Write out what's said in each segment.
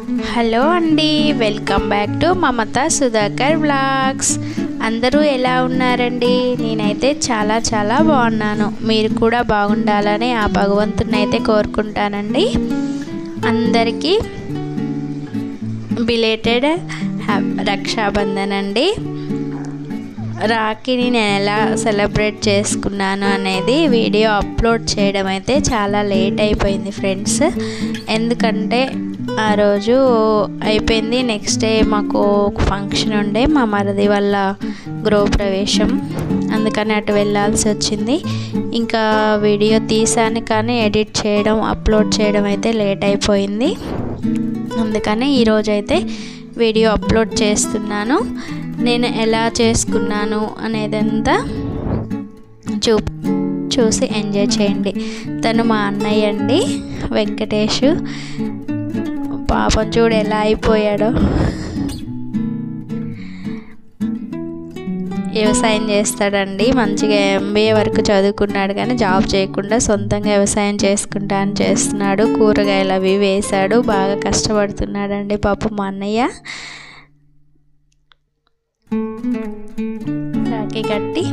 Hello అండి, welcome back to Mamata Sudhakar vlogs. అందరూ ఎలా ఉన్నారండి? నేనైతే చాలా బాగున్నాను. మీరు కూడా బాగుండాలని ఆ భగవంతుని అయితే కోరుకుంటానండి. అందరికీ బిలేటెడ్ రక్షాబంధన్ అండి. రాఖీని నేను ఎలా సెలబ్రేట్ చేసుకున్నాను అనేది వీడియో అప్లోడ్ చేయడం అయితే చాలా లేట్ అయిపోయింది ఫ్రెండ్స్. ఎందుకంటే ఆ రోజు అయిపోయింది. నెక్స్ట్ డే మాకు ఒక ఫంక్షన్ ఉండే, మా మరిది వల్ల గృహప్రవేశం, అందుకని అటు వెళ్ళాల్సి వచ్చింది. ఇంకా వీడియో తీసాను కానీ ఎడిట్ చేయడం అప్లోడ్ చేయడం అయితే లేట్ అయిపోయింది. అందుకని ఈరోజు అయితే వీడియో అప్లోడ్ చేస్తున్నాను. నేను ఎలా చేసుకున్నాను అనేదంతా చూసి ఎంజాయ్ చేయండి. తను మా అన్నయ్య అండి, వెంకటేష్. పాపం చూడు ఎలా అయిపోయాడో. వ్యవసాయం చేస్తాడండి, మంచిగా MBA వరకు చదువుకున్నాడు కానీ జాబ్ చేయకుండా సొంతంగా వ్యవసాయం చేసుకుంటా అని చేస్తున్నాడు. కూరగాయలు అవి వేశాడు, బాగా కష్టపడుతున్నాడండి పాపం మా అన్నయ్య. రాఖీ కట్టి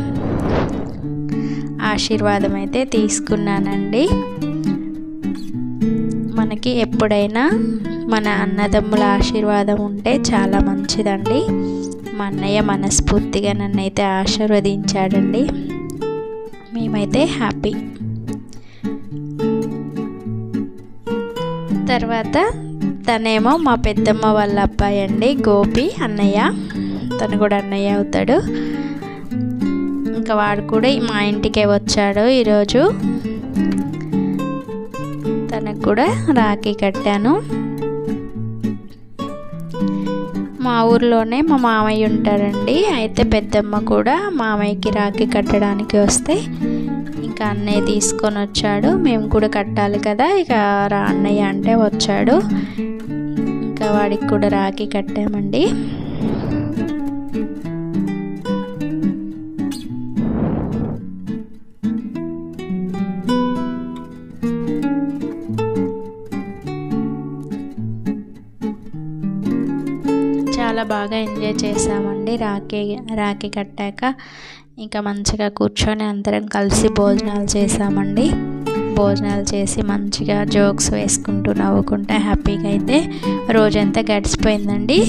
ఆశీర్వాదం అయితే తీసుకున్నానండి. మనకి ఎప్పుడైనా మన అన్నదమ్ముల ఆశీర్వాదం ఉంటే చాలా మంచిదండి. మా అన్నయ్య మనస్ఫూర్తిగా నన్నైతే ఆశీర్వదించాడండి. మేమైతే హ్యాపీ. తర్వాత తనేమో మా పెద్దమ్మ వాళ్ళ అబ్బాయి అండి, గోపి అన్నయ్య. తను కూడా అన్నయ్య అవుతాడు. ఇంకా వాడు కూడా మా ఇంటికే వచ్చాడు ఈరోజు. తనకు కూడా రాఖీ కట్టాను. మా ఊర్లోనే మా మామయ్య ఉంటాడండి. అయితే పెద్దమ్మ కూడా మామయ్యకి రాఖీ కట్టడానికి వస్తే ఇంకా అన్నయ్య తీసుకొని వచ్చాడు. మేము కూడా కట్టాలి కదా, ఇక రా అన్నయ్య అంటే వచ్చాడు. ఇంకా వాడికి కూడా రాఖీ కట్టామండి. చాలా బాగా ఎంజాయ్ చేసామండి. రాఖీ కట్టాక ఇంకా మంచిగా కూర్చొని అందరం కలిసి భోజనాలు చేసామండి. భోజనాలు చేసి మంచిగా జోక్స్ వేసుకుంటూ నవ్వుకుంటూ హ్యాపీగా అయితే రోజంతా గడిచిపోయిందండి.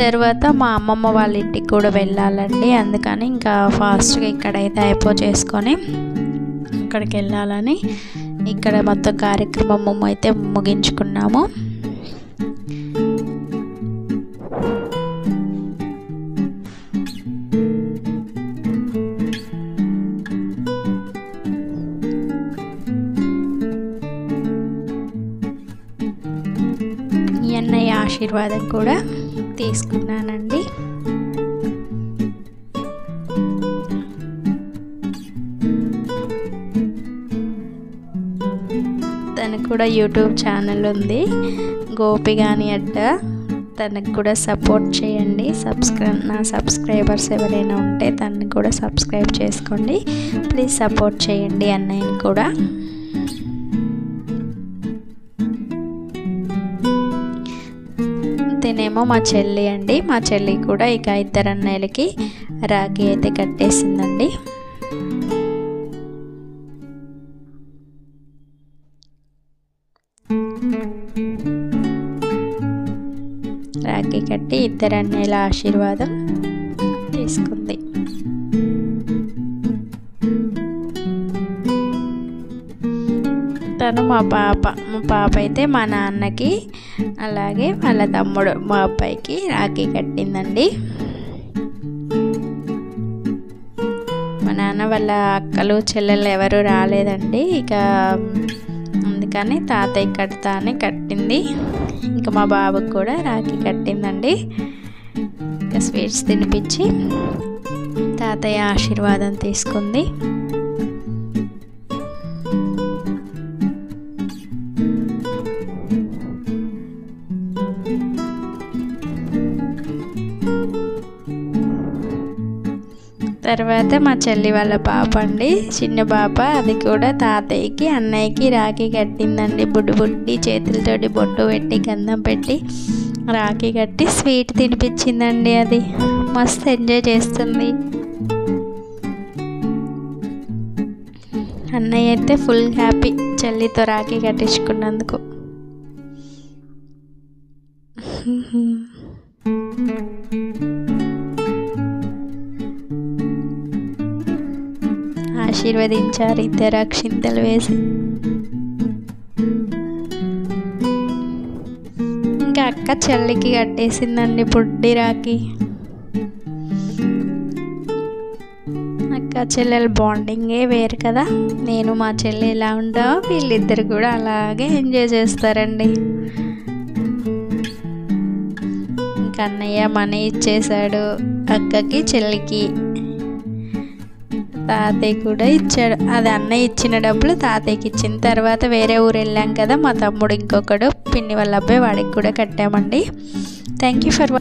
తర్వాత మా అమ్మమ్మ వాళ్ళ ఇంటికి కూడా వెళ్ళాలండి. అందుకని ఇంకా ఫాస్ట్గా ఇక్కడైతే చేసుకొని ఇక్కడికి వెళ్ళాలని ఇక్కడ మొత్తం కార్యక్రమం అయితే ముగించుకున్నాము. అన్నయ్య ఆశీర్వాదం కూడా తీసుకున్నానండి. తనకు కూడా యూట్యూబ్ ఛానల్ ఉంది, గోపి గాని అడ్డ. తనకు కూడా సపోర్ట్ చేయండి. నా సబ్స్క్రైబర్స్ ఎవరైనా ఉంటే తనని కూడా సబ్స్క్రైబ్ చేసుకోండి. ప్లీజ్ సపోర్ట్ చేయండి అన్నయ్యని కూడా. తినేమో మా చెల్లి అండి. మా చెల్లి కూడా ఇక ఇద్దరు అన్నయ్యలకి రాఖీ అయితే కట్టేసిందండి. రాఖీ కట్టి ఇద్దరు అన్నయ్యల ఆశీర్వాదం తీసుకుంది. తను మా పాప అయితే మా నాన్నకి అలాగే వాళ్ళ తమ్ముడు మా అబ్బాయికి రాఖీ కట్టిందండి. మా నాన్న వాళ్ళ అక్కలు చెల్లెళ్ళు ఎవరు రాలేదండి. ఇక అందుకని తాతయ్య కడతా అని కట్టింది. ఇంకా మా బాబుకి కూడా రాఖీ కట్టిందండి. ఇంకా స్వీట్స్ తినిపించి తాతయ్య ఆశీర్వాదం తీసుకుంది. తర్వాత మా చెల్లి వాళ్ళ పాప అండి, చిన్న పాప, అది కూడా తాతయ్యకి అన్నయ్యకి రాఖీ కట్టిందండి. బుడ్డి చేతులతోటి బొట్టు పెట్టి గంధం పెట్టి రాఖీ కట్టి స్వీట్ తినిపించిందండి. అది మస్తు ఎంజాయ్ చేస్తుంది. అన్నయ్య అయితే ఫుల్ హ్యాపీ చెల్లితో రాఖీ కట్టించుకున్నందుకు. ఆశీర్వదించారు ఇద్దరు అక్షింతలు వేసి. ఇంకా అక్క చెల్లికి కట్టేసిందండి బుడ్డి రాఖీ. అక్క చెల్లెల బాండింగే వేరు కదా. నేను మా చెల్లి ఎలా ఉంటామో వీళ్ళిద్దరు కూడా అలాగే ఎంజాయ్ చేస్తారండి. ఇంకా అన్నయ్య మనీ ఇచ్చేశాడు అక్కకి చెల్లికి. తాతయ్య కూడా ఇచ్చాడు. అది అన్నయ్య ఇచ్చిన డబ్బులు తాతయ్యకి ఇచ్చిన తర్వాత వేరే ఊరు వెళ్ళాం కదా, మా తమ్ముడు ఇంకొకడు పిన్ని వాళ్ళ అబ్బాయి, వాడికి కూడా కట్టామండి. Thank you for